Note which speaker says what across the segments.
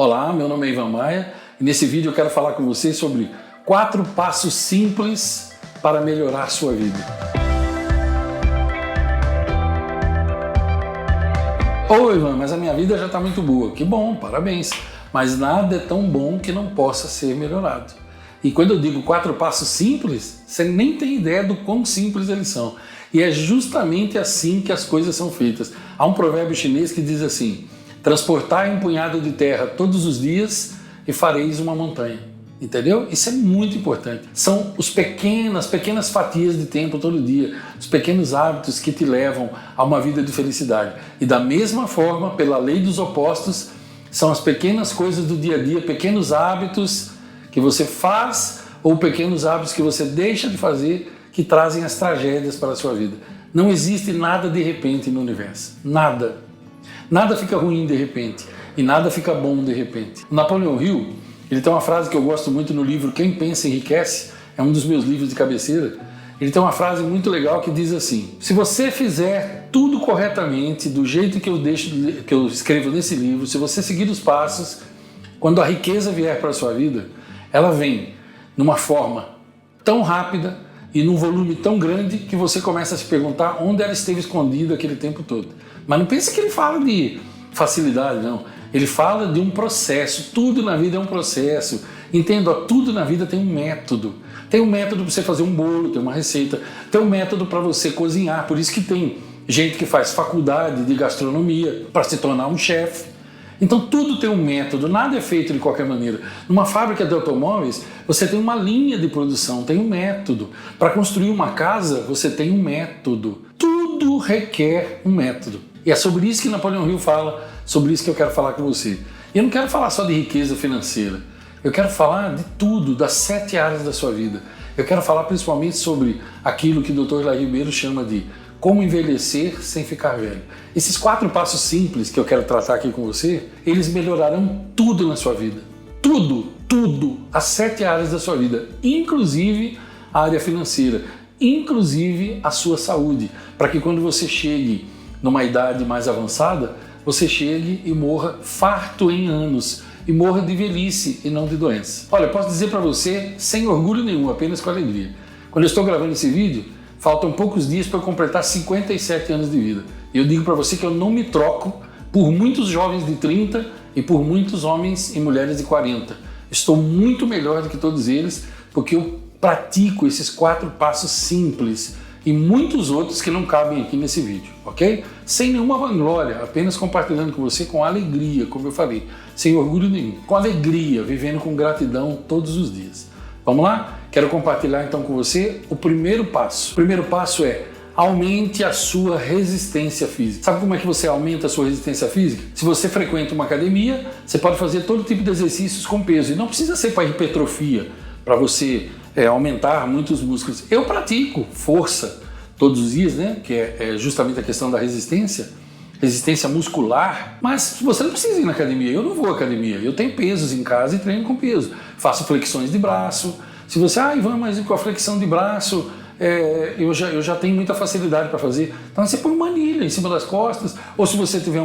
Speaker 1: Olá, meu nome é Ivan Maia e nesse vídeo eu quero falar com você sobre 4 passos simples para melhorar a sua vida. Ô Ivan, mas a minha vida já está muito boa. Que bom, parabéns. Mas nada é tão bom que não possa ser melhorado. E quando eu digo 4 passos simples, você nem tem ideia do quão simples eles são. E é justamente assim que as coisas são feitas. Há um provérbio chinês que diz assim: transportai um punhado de terra todos os dias e fareis uma montanha. Entendeu? Isso é muito importante. São as pequenas fatias de tempo todo dia, os pequenos hábitos que te levam a uma vida de felicidade. E da mesma forma, pela lei dos opostos, são as pequenas coisas do dia a dia, pequenos hábitos que você faz ou pequenos hábitos que você deixa de fazer que trazem as tragédias para a sua vida. Não existe nada de repente no universo. Nada. Nada fica ruim de repente e nada fica bom de repente. O Napoleão Hill, ele tem uma frase que eu gosto muito no livro Quem Pensa Enriquece, é um dos meus livros de cabeceira. Ele tem uma frase muito legal que diz assim: se você fizer tudo corretamente, do jeito que eu escrevo nesse livro, se você seguir os passos, quando a riqueza vier para a sua vida, ela vem numa forma tão rápida e num volume tão grande que você começa a se perguntar onde ela esteve escondida aquele tempo todo. Mas não pense que ele fala de facilidade, não. Ele fala de um processo. Tudo na vida é um processo. Entenda, tudo na vida tem um método. Tem um método para você fazer um bolo, tem uma receita. Tem um método para você cozinhar. Por isso que tem gente que faz faculdade de gastronomia para se tornar um chefe. Então tudo tem um método, nada é feito de qualquer maneira. Numa fábrica de automóveis, você tem uma linha de produção, tem um método. Para construir uma casa, você tem um método. Tudo requer um método. E é sobre isso que Napoleão Hill fala, sobre isso que eu quero falar com você. E eu não quero falar só de riqueza financeira. Eu quero falar de tudo, das 7 áreas da sua vida. Eu quero falar principalmente sobre aquilo que o Dr. Laí Ribeiro chama de como envelhecer sem ficar velho. Esses 4 passos simples que eu quero tratar aqui com você, eles melhorarão tudo na sua vida. Tudo, tudo. As 7 áreas da sua vida, inclusive a área financeira, inclusive a sua saúde, para que quando você chegue numa idade mais avançada, você chegue e morra farto em anos, e morra de velhice e não de doença. Olha, eu posso dizer para você, sem orgulho nenhum, apenas com alegria. Quando eu estou gravando esse vídeo, faltam poucos dias para eu completar 57 anos de vida. E eu digo para você que eu não me troco por muitos jovens de 30 e por muitos homens e mulheres de 40. Estou muito melhor do que todos eles, porque eu pratico esses 4 passos simples e muitos outros que não cabem aqui nesse vídeo, ok? Sem nenhuma vanglória, apenas compartilhando com você com alegria, como eu falei, sem orgulho nenhum, com alegria, vivendo com gratidão todos os dias. Vamos lá? Quero compartilhar então com você o primeiro passo. O primeiro passo é: aumente a sua resistência física. Sabe como é que você aumenta a sua resistência física? Se você frequenta uma academia, você pode fazer todo tipo de exercícios com peso. E não precisa ser para hipertrofia, para você aumentar muitos músculos. Eu pratico força todos os dias, né? Que é justamente a questão da resistência muscular. Mas você não precisa ir na academia. Eu não vou à academia. Eu tenho pesos em casa e treino com peso. Faço flexões de braço. Se você, Ivan, mas com a flexão de braço eu já tenho muita facilidade para fazer. Então você põe uma anilha em cima das costas, ou se você tiver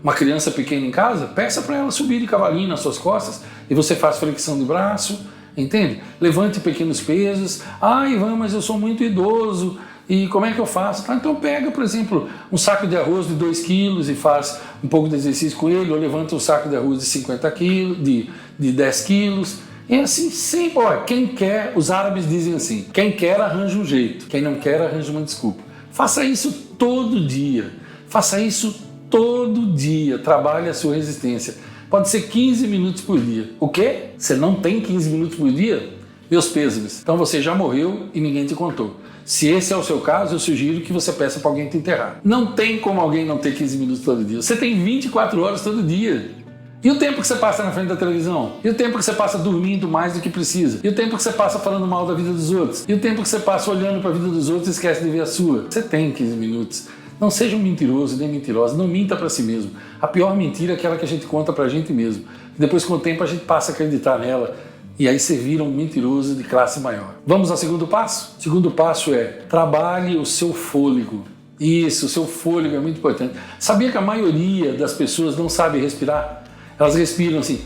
Speaker 1: uma criança pequena em casa, peça para ela subir de cavalinho nas suas costas e você faz flexão de braço, entende? Levante pequenos pesos. Ivan, mas eu sou muito idoso e como é que eu faço? Então pega, por exemplo, um saco de arroz de 2 quilos e faz um pouco de exercício com ele, ou levanta um saco de arroz de 50 quilos, de 10 quilos. É assim, sempre. Olha, quem quer, os árabes dizem assim: quem quer arranja um jeito, quem não quer arranja uma desculpa. Faça isso todo dia. Faça isso todo dia. Trabalhe a sua resistência. Pode ser 15 minutos por dia. O quê? Você não tem 15 minutos por dia? Meus pêsames. Então você já morreu e ninguém te contou. Se esse é o seu caso, eu sugiro que você peça para alguém te enterrar. Não tem como alguém não ter 15 minutos todo dia. Você tem 24 horas todo dia. E o tempo que você passa na frente da televisão? E o tempo que você passa dormindo mais do que precisa? E o tempo que você passa falando mal da vida dos outros? E o tempo que você passa olhando para a vida dos outros e esquece de ver a sua? Você tem 15 minutos. Não seja um mentiroso nem mentirosa, não minta para si mesmo. A pior mentira é aquela que a gente conta para a gente mesmo. Depois, com o tempo, a gente passa a acreditar nela e aí você vira um mentiroso de classe maior. Vamos ao segundo passo? O segundo passo é: trabalhe o seu fôlego. Isso, o seu fôlego é muito importante. Sabia que a maioria das pessoas não sabe respirar? Elas respiram assim,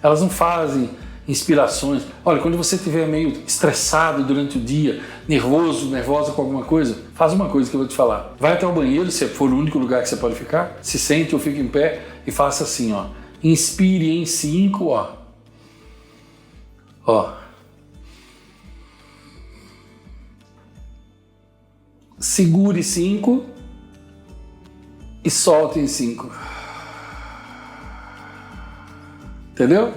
Speaker 1: Elas não fazem inspirações. Olha, quando você estiver meio estressado durante o dia, nervoso, nervosa com alguma coisa, faz uma coisa que eu vou te falar. Vai até o banheiro, se for o único lugar que você pode ficar, se sente ou fica em pé e faça assim, ó. Inspire em 5, ó. Ó. Segure 5 e solte em 5. Entendeu?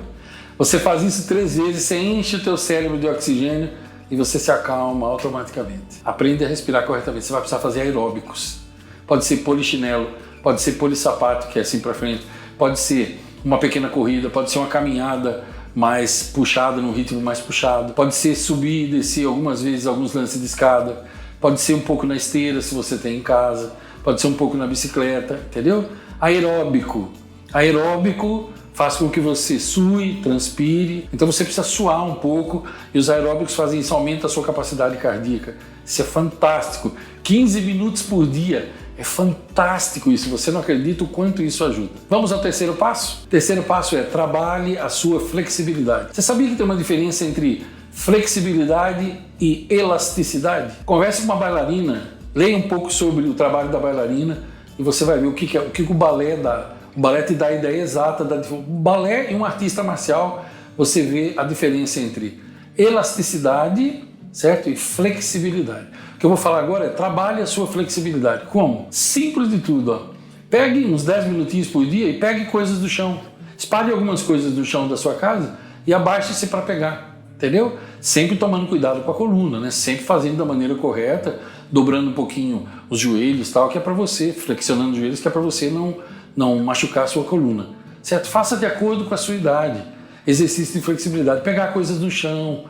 Speaker 1: Você faz isso 3 vezes, você enche o teu cérebro de oxigênio e você se acalma automaticamente. Aprende a respirar corretamente. Você vai precisar fazer aeróbicos. Pode ser polichinelo, pode ser polissapato, que é assim para frente, pode ser uma pequena corrida, pode ser uma caminhada mais puxada, num ritmo mais puxado, pode ser subir e descer algumas vezes alguns lances de escada, pode ser um pouco na esteira se você tem em casa, pode ser um pouco na bicicleta, entendeu? Aeróbico. Aeróbico faz com que você sue, transpire, então você precisa suar um pouco e os aeróbicos fazem isso, aumenta a sua capacidade cardíaca. Isso é fantástico. 15 minutos por dia, é fantástico isso, você não acredita o quanto isso ajuda. Vamos ao terceiro passo? O terceiro passo é trabalhe a sua flexibilidade. Você sabia que tem uma diferença entre flexibilidade e elasticidade? Converse com uma bailarina, leia um pouco sobre o trabalho da bailarina e você vai ver o que o balé dá. O balé te dá a ideia exata o balé e um artista marcial, você vê a diferença entre elasticidade, certo? E flexibilidade. O que eu vou falar agora é trabalhe a sua flexibilidade. Como? Simples de tudo, ó. Pegue uns 10 minutinhos por dia e pegue coisas do chão. Espalhe algumas coisas do chão da sua casa e abaixe-se para pegar, entendeu? Sempre tomando cuidado com a coluna, né? Sempre fazendo da maneira correta, dobrando um pouquinho os joelhos, tal, que é para você, flexionando os joelhos, que é para você não machucar a sua coluna, certo? Faça de acordo com a sua idade. Exercício de flexibilidade, pegar coisas no chão,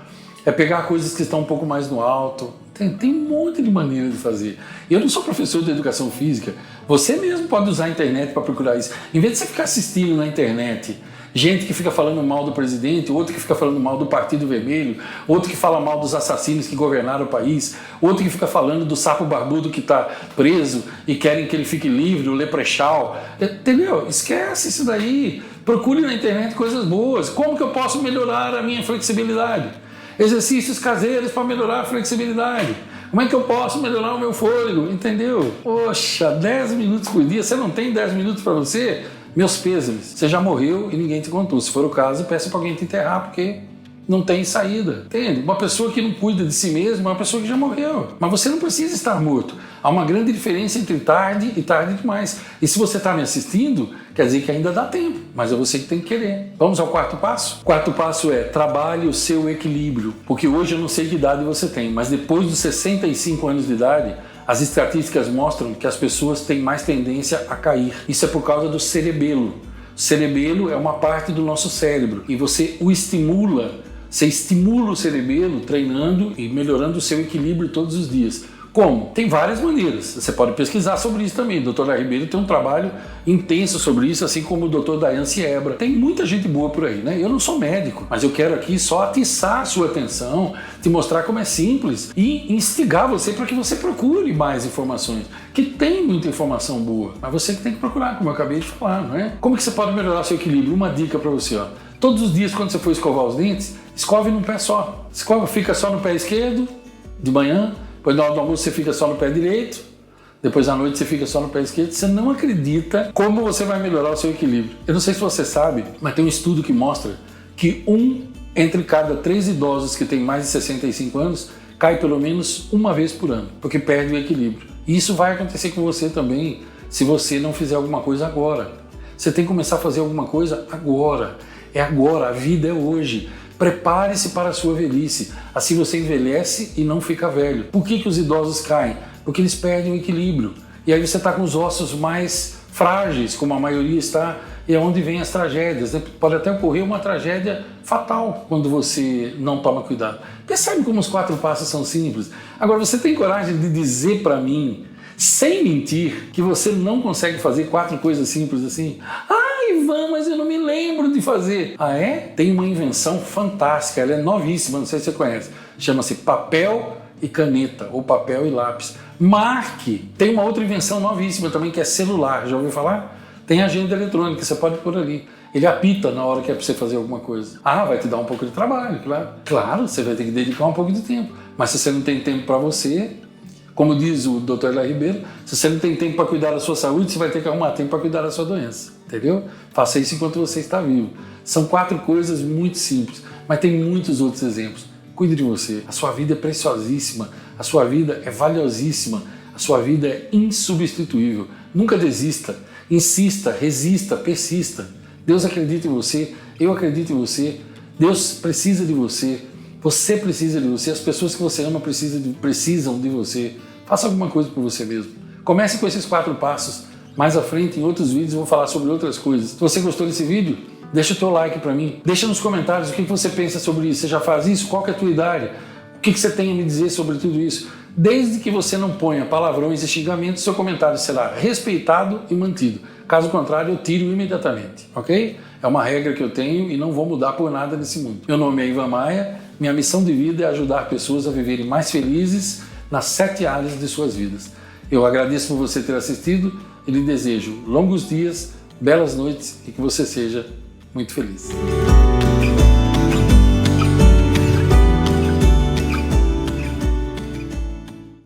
Speaker 1: pegar coisas que estão um pouco mais no alto. Tem um monte de maneiras de fazer. Eu não sou professor de educação física, você mesmo pode usar a internet para procurar isso. Em vez de você ficar assistindo na internet gente que fica falando mal do presidente, outro que fica falando mal do Partido Vermelho, outro que fala mal dos assassinos que governaram o país, outro que fica falando do sapo barbudo que está preso e querem que ele fique livre, o Leprechal. Entendeu? Esquece isso daí. Procure na internet coisas boas. Como que eu posso melhorar a minha flexibilidade? Exercícios caseiros para melhorar a flexibilidade. Como é que eu posso melhorar o meu fôlego? Entendeu? Poxa, 10 minutos por dia. Você não tem 10 minutos para você? Meus pêsames, você já morreu e ninguém te contou. Se for o caso, peça para alguém te enterrar, porque não tem saída. Entende? Uma pessoa que não cuida de si mesma é uma pessoa que já morreu. Mas você não precisa estar morto. Há uma grande diferença entre tarde e tarde demais. E se você está me assistindo, quer dizer que ainda dá tempo. Mas é você que tem que querer. Vamos ao quarto passo? O quarto passo é trabalhe o seu equilíbrio. Porque hoje eu não sei que idade você tem, mas depois dos 65 anos de idade, as estatísticas mostram que as pessoas têm mais tendência a cair. Isso é por causa do cerebelo. O cerebelo é uma parte do nosso cérebro e você o estimula. Você estimula o cerebelo treinando e melhorando o seu equilíbrio todos os dias. Como? Tem várias maneiras. Você pode pesquisar sobre isso também. O Dr. Ribeiro tem um trabalho intenso sobre isso, assim como o Dr. Dayan Siebra. Tem muita gente boa por aí, né? Eu não sou médico, mas eu quero aqui só atiçar a sua atenção, te mostrar como é simples e instigar você para que você procure mais informações. Que tem muita informação boa, mas você que tem que procurar, como eu acabei de falar, não é? Como que você pode melhorar o seu equilíbrio? Uma dica para você, ó. Todos os dias, quando você for escovar os dentes, escove num pé só. Fica só no pé esquerdo, de manhã. Depois na hora do almoço você fica só no pé direito, depois à noite você fica só no pé esquerdo. Você não acredita como você vai melhorar o seu equilíbrio. Eu não sei se você sabe, mas tem um estudo que mostra que entre cada 3 idosos que têm mais de 65 anos cai pelo menos uma vez por ano, porque perde o equilíbrio. E isso vai acontecer com você também se você não fizer alguma coisa agora. Você tem que começar a fazer alguma coisa agora. É agora, a vida é hoje. Prepare-se para a sua velhice, assim você envelhece e não fica velho. Por que os idosos caem? Porque eles perdem o equilíbrio. E aí você está com os ossos mais frágeis, como a maioria está, e é onde vem as tragédias. Pode até ocorrer uma tragédia fatal quando você não toma cuidado. Percebe como os 4 passos são simples? Agora, você tem coragem de dizer para mim, sem mentir, que você não consegue fazer 4 coisas simples assim? Ivan, mas eu não me lembro de fazer. Ah, é? Tem uma invenção fantástica, ela é novíssima, não sei se você conhece. Chama-se papel e caneta, ou papel e lápis. Marque! Tem uma outra invenção novíssima também, que é celular. Já ouviu falar? Tem agenda eletrônica, você pode pôr ali. Ele apita na hora que é para você fazer alguma coisa. Ah, vai te dar um pouco de trabalho, claro. Claro, você vai ter que dedicar um pouco de tempo. Mas se você não tem tempo para você, como diz o Dr. Léo Ribeiro, se você não tem tempo para cuidar da sua saúde, você vai ter que arrumar tempo para cuidar da sua doença. Entendeu? Faça isso enquanto você está vivo. São 4 coisas muito simples, mas tem muitos outros exemplos. Cuide de você. A sua vida é preciosíssima. A sua vida é valiosíssima. A sua vida é insubstituível. Nunca desista. Insista, resista, persista. Deus acredita em você. Eu acredito em você. Deus precisa de você. Você precisa de você. As pessoas que você ama precisam de você. Faça alguma coisa por você mesmo. Comece com esses 4 passos. Mais à frente, em outros vídeos, eu vou falar sobre outras coisas. Se você gostou desse vídeo, deixa o teu like para mim. Deixa nos comentários o que você pensa sobre isso. Você já faz isso? Qual que é a tua idade? O que você tem a me dizer sobre tudo isso? Desde que você não ponha palavrões e xingamentos, seu comentário será respeitado e mantido. Caso contrário, eu tiro imediatamente, ok? É uma regra que eu tenho e não vou mudar por nada nesse mundo. Meu nome é Ivan Maia, minha missão de vida é ajudar pessoas a viverem mais felizes nas 7 áreas de suas vidas. Eu agradeço por você ter assistido e lhe desejo longos dias, belas noites e que você seja muito feliz.